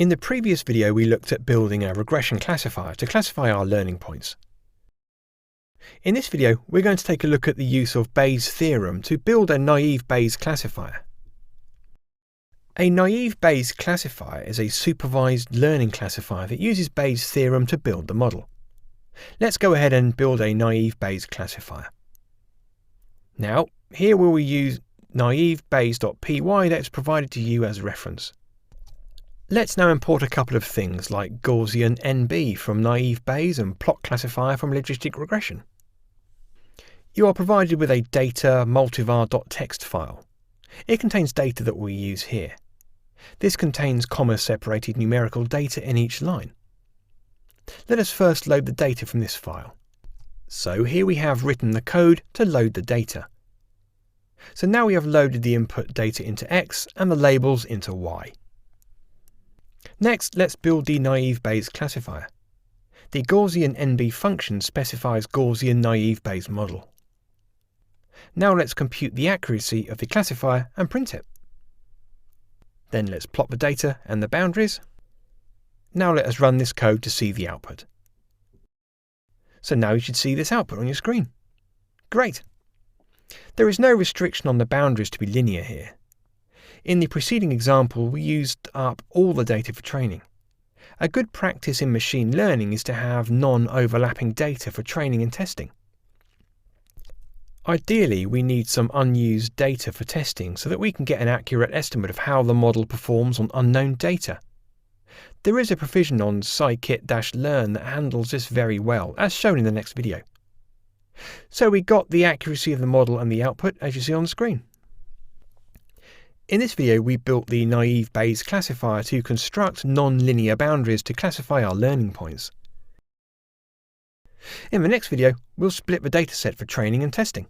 In the previous video we looked at building a regression classifier to classify our learning points. In this video we're going to take a look at the use of Bayes' theorem to build a naive Bayes classifier. A naive Bayes classifier is a supervised learning classifier that uses Bayes' theorem to build the model. Let's go ahead and build a naive Bayes classifier. Now, here we will use naive Bayes.py that's provided to you as reference. Let's now import a couple of things like Gaussian NB from naive Bayes and plot classifier from logistic regression. You are provided with a data multivar.txt file. It contains data that we use here. This contains comma-separated numerical data in each line. Let us first load the data from this file. So here we have written the code to load the data. So now we have loaded the input data into X and the labels into Y. Next, let's build the naive Bayes classifier. The Gaussian NB function specifies Gaussian naive Bayes model. Now let's compute the accuracy of the classifier and print it. Then let's plot the data and the boundaries. Now let us run this code to see the output. So now you should see this output on your screen. Great! There is no restriction on the boundaries to be linear here. In the preceding example, we used up all the data for training. A good practice in machine learning is to have non-overlapping data for training and testing. Ideally, we need some unused data for testing so that we can get an accurate estimate of how the model performs on unknown data. There is a provision on scikit-learn that handles this very well, as shown in the next video. So we got the accuracy of the model and the output as you see on the screen. In this video we built the naive Bayes classifier to construct non-linear boundaries to classify our learning points. In the next video we'll split the dataset for training and testing.